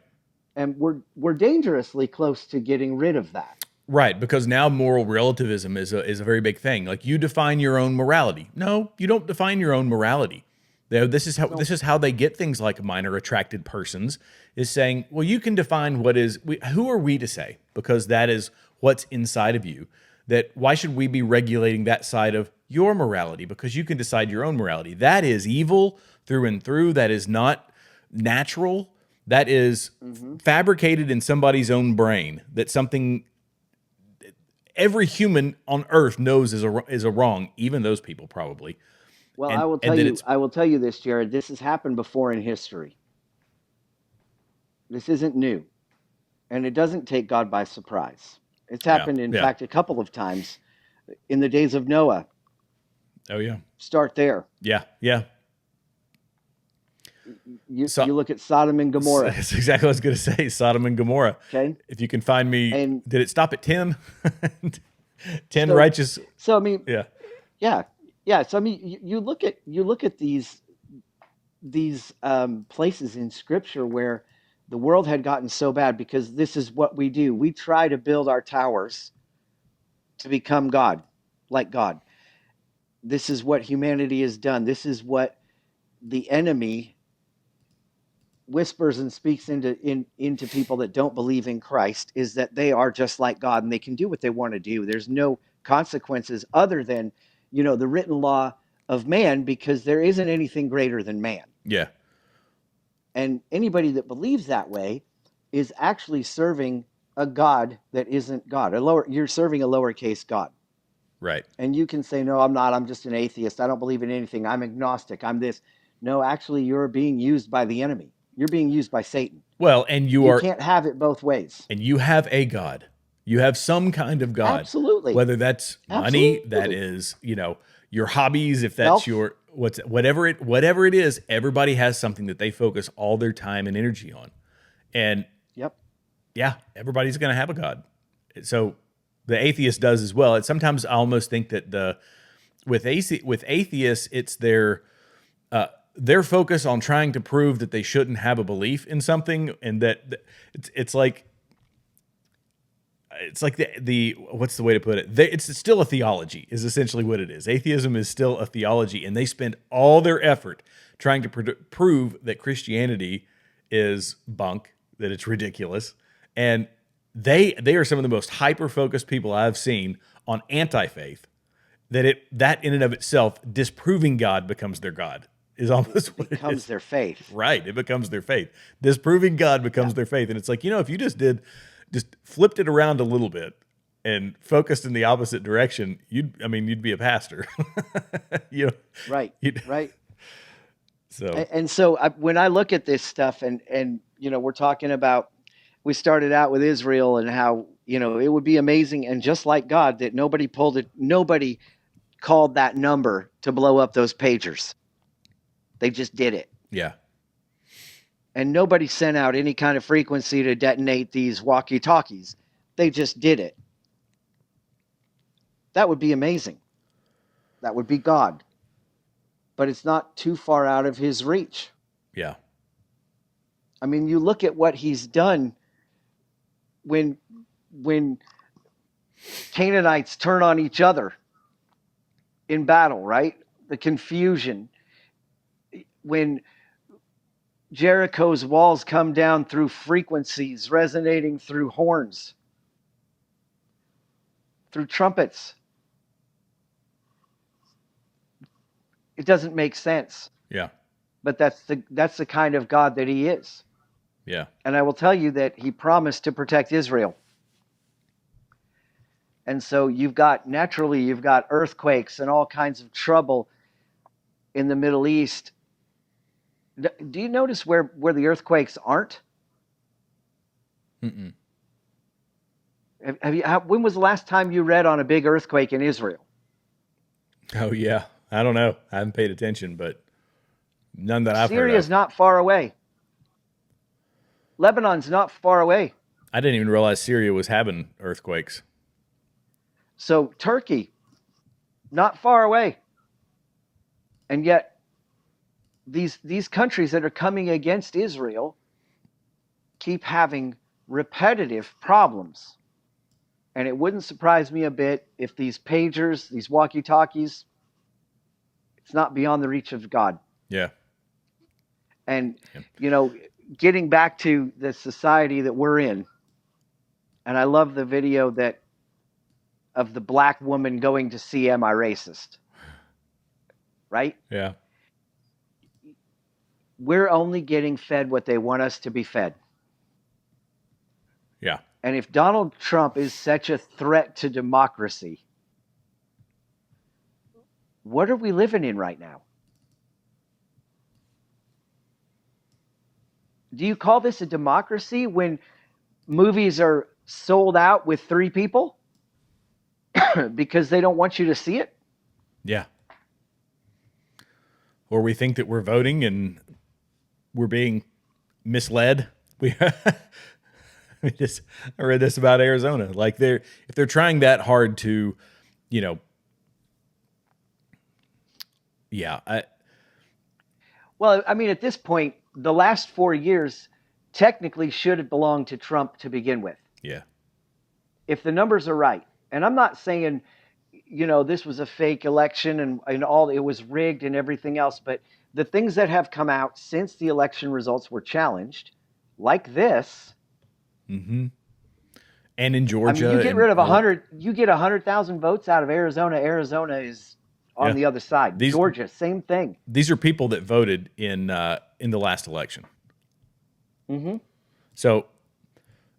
And we're dangerously close to getting rid of that. Right, because now moral relativism is a very big thing. Like, you define your own morality. No, you don't define your own morality. This is how they get things like minor attracted persons, is saying, well, you can define who are we to say, because that is what's inside of you, that why should we be regulating that side of your morality, because you can decide your own morality. That is evil through and through. That is not natural. That is fabricated in somebody's own brain. That something every human on earth knows is a wrong, even those people probably. Well, I will tell you this, Jared. This has happened before in history. This isn't new, and it doesn't take God by surprise. It's happened, in fact, a couple of times in the days of Noah. Oh yeah. Start there. Yeah, yeah. You look at Sodom and Gomorrah. That's exactly what I was going to say. Sodom and Gomorrah. Okay. If you can find me, and, did it stop at 10? 10 righteous. So I mean, yeah. So I mean, you look at these places in Scripture where the world had gotten so bad, because this is what we do. We try to build our towers to become God, like God. This is what humanity has done. This is what the enemy whispers and speaks into people that don't believe in Christ, is that they are just like God and they can do what they want to do. There's no consequences other than, the written law of man, because there isn't anything greater than man. Yeah. And anybody that believes that way is actually serving a God that isn't God. You're serving a lowercase God. Right. And you can say, no, I'm not. I'm just an atheist. I don't believe in anything. I'm agnostic. I'm this. No, actually, you're being used by the enemy. You're being used by Satan. Well, and you can't have it both ways. And you have a God. You have some kind of God. Absolutely. Whether that's money, that is, your hobbies, if that's whatever it is, everybody has something that they focus all their time and energy on. And yep. Yeah, everybody's going to have a God. So the atheist does as well. Sometimes I almost think that with atheists, it's their focus on trying to prove that they shouldn't have a belief in something, and that it's like the what's the way to put it? It's still a theology is essentially what it is. Atheism is still a theology, and they spend all their effort trying to prove that Christianity is bunk, that it's ridiculous, and they are some of the most hyper-focused people I've seen on anti-faith. That in and of itself, disproving God becomes their God. Is almost what it becomes is. their faith. Right. It becomes their faith. Disproving God becomes their faith. And it's like, if you just flipped it around a little bit and focused in the opposite direction, you'd be a pastor. Right. Right. So, and so when I look at this stuff and we're talking about, we started out with Israel and how, it would be amazing. And just like God, that nobody called that number to blow up those pagers. They just did it. Yeah. And nobody sent out any kind of frequency to detonate these walkie-talkies. They just did it. That would be amazing. That would be God. But it's not too far out of his reach. Yeah. I mean, you look at what he's done when Canaanites turn on each other in battle, right? The confusion. When Jericho's walls come down through frequencies, resonating through horns, through trumpets. It doesn't make sense. Yeah. But that's the kind of God that he is. Yeah. And I will tell you that he promised to protect Israel. And so you've got earthquakes and all kinds of trouble in the Middle East. Do you notice where the earthquakes aren't? Mm-mm. When was the last time you read on a big earthquake in Israel? Oh, yeah. I don't know. I haven't paid attention, but none that I've heard of. Syria's not far away. Lebanon's not far away. I didn't even realize Syria was having earthquakes. So Turkey, not far away. And yet, these countries that are coming against Israel keep having repetitive problems. And it wouldn't surprise me a bit if these pagers, these walkie-talkies, it's not beyond the reach of God. Yeah. And, getting back to the society that we're in, and I love the video of the black woman going to see Am I Racist? Right? Yeah. We're only getting fed what they want us to be fed. Yeah. And if Donald Trump is such a threat to democracy, what are we living in right now? Do you call this a democracy when movies are sold out with 3 people because they don't want you to see it? Yeah. Or we think that we're voting and we're being misled. I read this about Arizona. Like if they're trying that hard to, Well, I mean, at this point, the last 4 years technically should have belonged to Trump to begin with. Yeah. If the numbers are right. And I'm not saying, this was a fake election and all, it was rigged and everything else, but the things that have come out since the election results were challenged, like this. Mm-hmm. And in Georgia. I mean, you get rid of 100,000 votes out of Arizona. Arizona is on the other side. Georgia, same thing. These are people that voted in the last election. Mm-hmm. So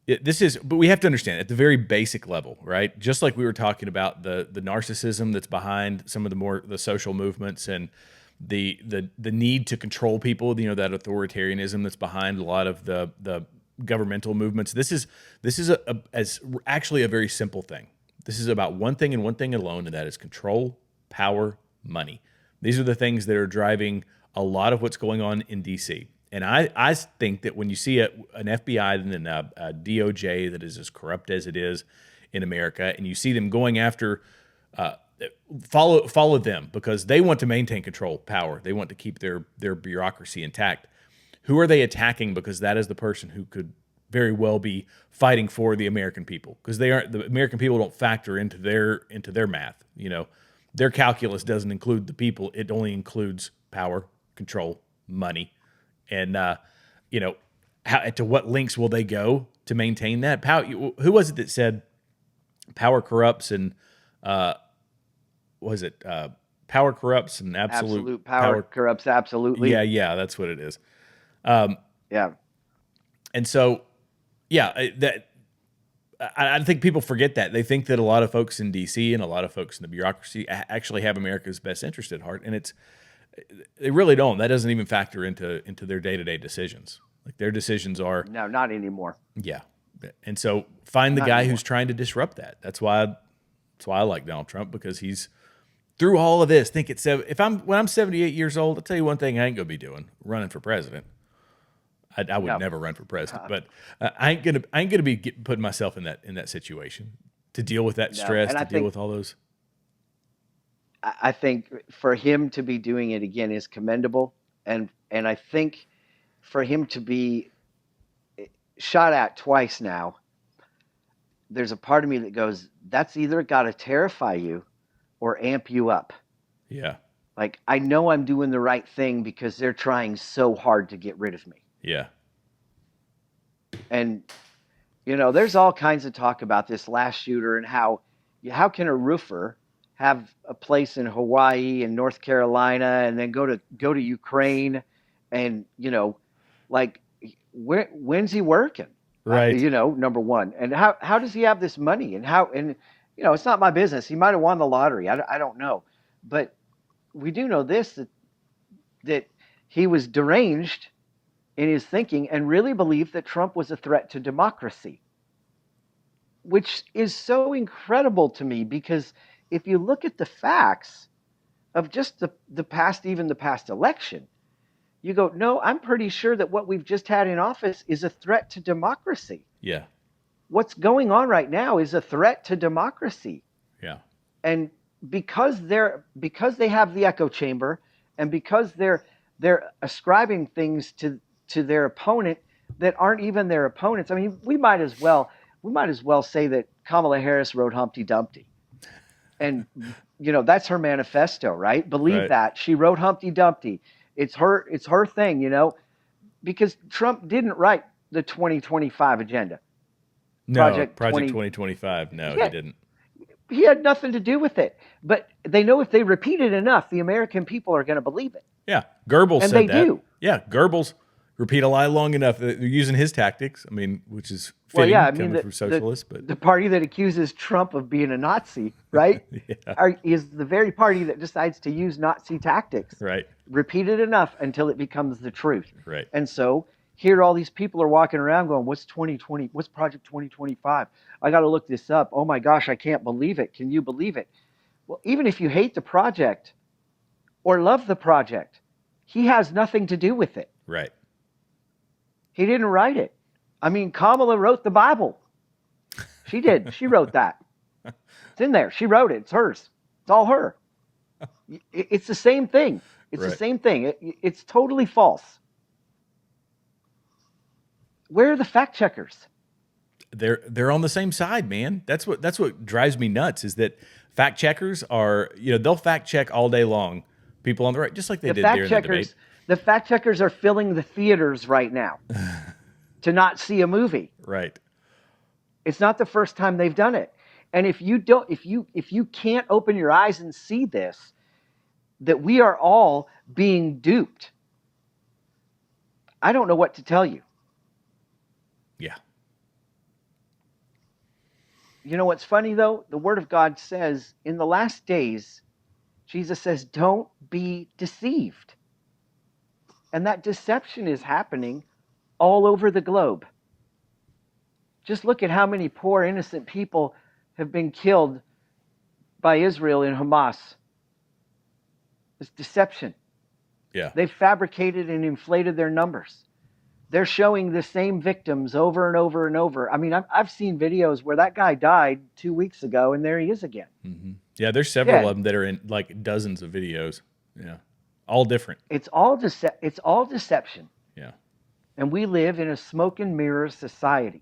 but we have to understand at the very basic level, right? Just like we were talking about the narcissism that's behind some of the social movements and the need to control people, that authoritarianism that's behind a lot of the governmental movements. This is actually a very simple thing. This is about one thing and one thing alone, and that is control, power, money. These are the things that are driving a lot of what's going on in DC. And I think that when you see an FBI and a DOJ that is as corrupt as it is, in America, and you see them going after follow them because they want to maintain control, power. They want to keep their bureaucracy intact. Who are they attacking? Because that is the person who could very well be fighting for the American people, because the American people don't factor into their math. You know, their calculus doesn't include the people. It only includes power, control, money, and you know, to what lengths will they go to maintain that power? Who was it that said power corrupts and power corrupts and absolute power corrupts absolutely? Yeah, that's what it is. Yeah. And so, yeah, I think people forget that. They think that a lot of folks in D.C. and a lot of folks in the bureaucracy actually have America's best interest at heart, and they really don't. That doesn't even factor into their day-to-day decisions. Like, their decisions are... No, not anymore. Yeah. And so find the guy who's trying to disrupt that. That's why I like Donald Trump, because he's through all of this. When I'm 78 years old, I'll tell you one thing I ain't gonna be doing: running for president. I would never run for president, but I ain't gonna be putting myself in that situation to deal with that stress, to deal with all those. I think for him to be doing it again is commendable, and I think for him to be shot at twice now, there's a part of me that goes, that's either got to terrify you or amp you up. Yeah. Like, I know I'm doing the right thing because they're trying so hard to get rid of me. Yeah. And, you know, there's all kinds of talk about this last shooter and how can a roofer have a place in Hawaii and North Carolina and then go to Ukraine, and, you know, like, when's he working? Right. You know, number one. And how does he have this money? And you know, it's not my business. He might have won the lottery. I don't know. But we do know this, that he was deranged in his thinking and really believed that Trump was a threat to democracy, which is so incredible to me, because if you look at the facts of just the past election, you go, no, I'm pretty sure that what we've just had in office is a threat to democracy. Yeah. What's going on right now is a threat to democracy. Yeah. And because they have the echo chamber, and because they're ascribing things to their opponent that aren't even their opponents. I mean, we might as well say that Kamala Harris wrote Humpty Dumpty. And, you know, that's her manifesto, right? Believe that. She wrote Humpty Dumpty. It's her thing, you know, because Trump didn't write the 2025 agenda. No, Project 2025. No, he didn't. He had nothing to do with it. But they know if they repeat it enough, the American people are going to believe it. Yeah, Goebbels said that. And they do. Yeah, Goebbels, repeat a lie long enough. They're using his tactics. I mean, which is fitting, coming from socialists. But the party that accuses Trump of being a Nazi, right, is the very party that decides to use Nazi tactics. Right. Repeat it enough until it becomes the truth. Right. And so here all these people are walking around going, what's 2020? What's Project 2025? I got to look this up. Oh my gosh, I can't believe it. Can you believe it? Well, even if you hate the project or love the project, he has nothing to do with it. Right. He didn't write it. I mean, Kamala wrote the Bible. She did. She wrote that. It's in there. She wrote it. It's hers. It's all her. It's the same thing. It's the same thing. It's totally false. Where are the fact checkers? They're on the same side, man. That's what drives me nuts, is that fact checkers are, you know, they'll fact check all day long people on the right, just like they did during the debate. The fact checkers are filling the theaters right now to not see a movie. Right. It's not the first time they've done it. And if you can't open your eyes and see this, that we are all being duped, I don't know what to tell you. Yeah. You know what's funny, though? The Word of God says, in the last days, Jesus says, don't be deceived. And that deception is happening all over the globe. Just look at how many poor, innocent people have been killed by Israel in Hamas. It's deception. Yeah. They've fabricated and inflated their numbers. they're showing the same victims over and over and over. I mean, I've seen videos where that guy died 2 weeks ago, and there he is again. Mm-hmm. Yeah, there's several Dead. of them that are in like dozens of videos. Yeah, all different. It's all deception. Yeah, And we live in a smoke and mirror society.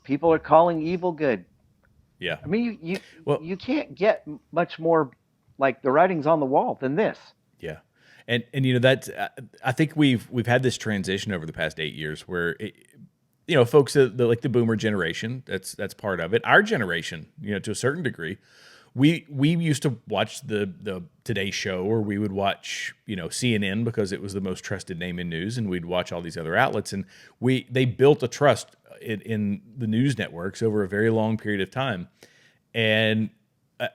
People are calling evil good. yeah. I mean, you can't get much more like the writing's on the wall than this. Yeah, and you know that's I think we've had this transition over the past 8 years where folks like the boomer generation, that's part of it. Our generation, to a certain degree, we used to watch the Today Show, or we would watch CNN because it was the most trusted name in news, and we'd watch all these other outlets, and they built a trust in the news networks over a very long period of time, and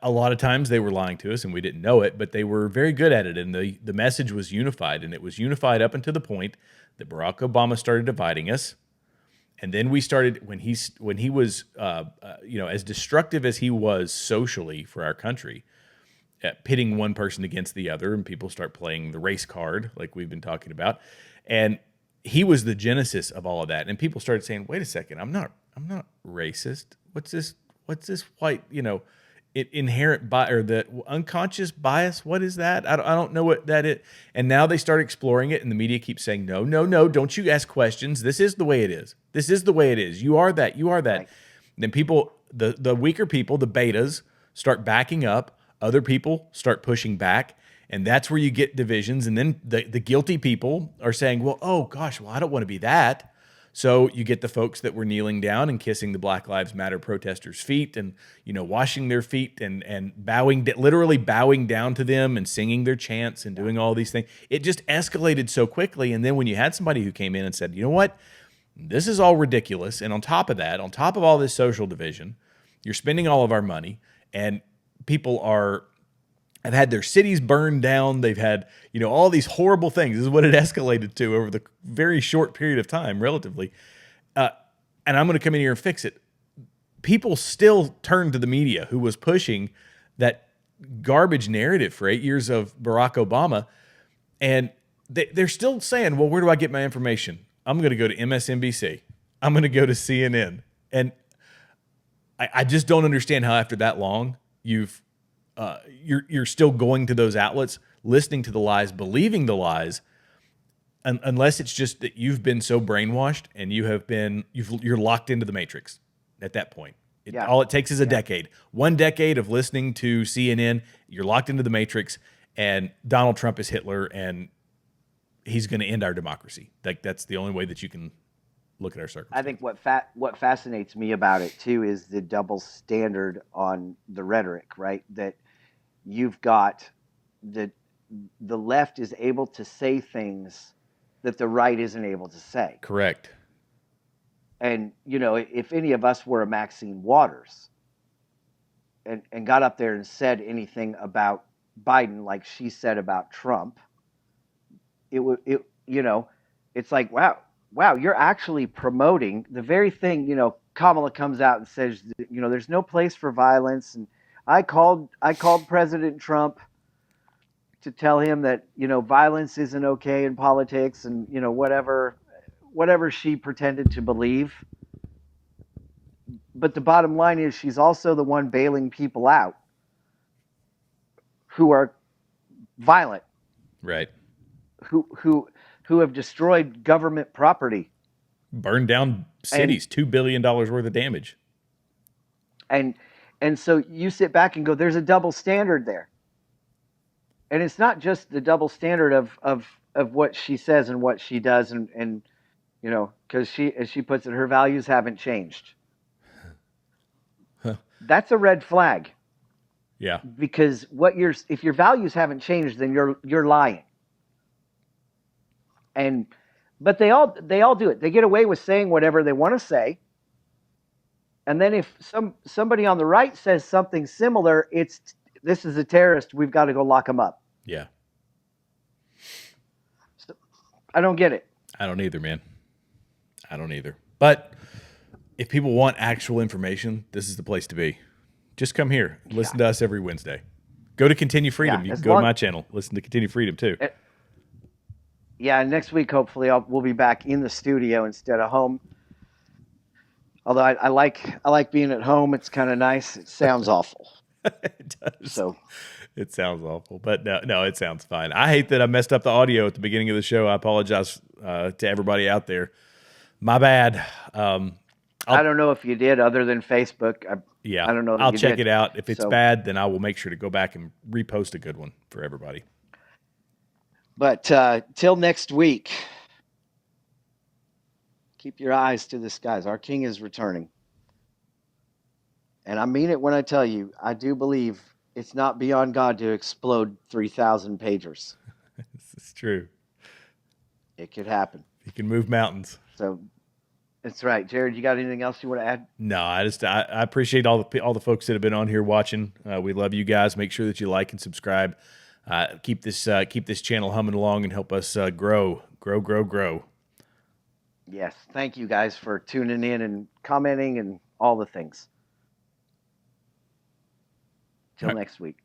a lot of times they were lying to us and we didn't know it, but they were very good at it. And the message was unified, and it was unified up until the point that Barack Obama started dividing us. And then we started, when he was, as destructive as he was socially for our country, pitting one person against the other, and people start playing the race card like we've been talking about. And he was the genesis of all of that. And people started saying, wait a second, I'm not racist. What's this white, inherent bias, or the unconscious bias? What is that? I don't know what that is. And now they start exploring it, and the media keeps saying, no, don't you ask questions. This is the way it is. This is the way it is. You are that. Right. Then people, the weaker people, the betas, start backing up. Other people start pushing back. And that's where you get divisions. And then the guilty people are saying, well, oh gosh, well, I don't want to be that. So you get the folks that were kneeling down and kissing the Black Lives Matter protesters' feet, and washing their feet and literally bowing down to them and singing their chants and doing all these things. It just escalated so quickly. And then when you had somebody who came in and said, you know what, this is all ridiculous, and on top of that, on top of all this social division, you're spending all of our money, and people have had their cities burned down. They've had, all these horrible things. This is what it escalated to over the very short period of time, relatively. And I'm going to come in here and fix it. People still turn to the media, who was pushing that garbage narrative for 8 years of Barack Obama. And they're still saying, well, where do I get my information? I'm going to go to MSNBC. I'm going to go to CNN. And I just don't understand how after that long you're still going to those outlets, listening to the lies, believing the lies, unless it's just that you've been so brainwashed and you're locked into the matrix at that point. All it takes is a decade. 1 decade of listening to CNN, you're locked into the matrix, and Donald Trump is Hitler, and he's going to end our democracy. Like, that's the only way that you can look at our circumstances. I think what fascinates me about it too is the double standard on the rhetoric, right? That you've got the left is able to say things that the right isn't able to say. Correct. And if any of us were a Maxine Waters and got up there and said anything about Biden like she said about Trump, it's like, wow, you're actually promoting the very thing, Kamala comes out and says, there's no place for violence. And I called President Trump to tell him that, violence isn't okay in politics, and, whatever she pretended to believe. But the bottom line is she's also the one bailing people out who are violent. Right. Who have destroyed government property. Burned down cities, $2 billion worth of damage. And so you sit back and go, there's a double standard there. And it's not just the double standard of what she says and what she does, and because as she puts it, her values haven't changed. That's a red flag. Yeah. Because if your values haven't changed, then you're lying. But they all do it. They get away with saying whatever they want to say. And then if somebody on the right says something similar, this is a terrorist. We've got to go lock him up. Yeah. So, I don't get it. I don't either, man. I don't either. But if people want actual information, this is the place to be. Just come here. Listen to us every Wednesday. Go to Continue Freedom. You can go to my channel. Listen to Continue Freedom too. Yeah, next week hopefully we'll be back in the studio instead of home. Although I like being at home. It's kind of nice. It sounds awful. It does. So It sounds awful, but no, it sounds fine. I hate that I messed up the audio at the beginning of the show. I apologize to everybody out there. My bad. I don't know if you did, other than Facebook. Yeah, I don't know. I'll check it out. If it's So, bad, then I will make sure to go back and repost a good one for everybody. But till next week, keep your eyes to the skies. Our King is returning. And I mean it when I tell you, I do believe it's not beyond God to explode 3,000 pagers. This is true. It could happen. He can move mountains. So that's right. Jared, you got anything else you want to add? No, I appreciate all the folks that have been on here watching. We love you guys. Make sure that you like and subscribe. Keep this channel humming along and help us grow. Yes. Thank you guys for tuning in and commenting and all the things. Till next week.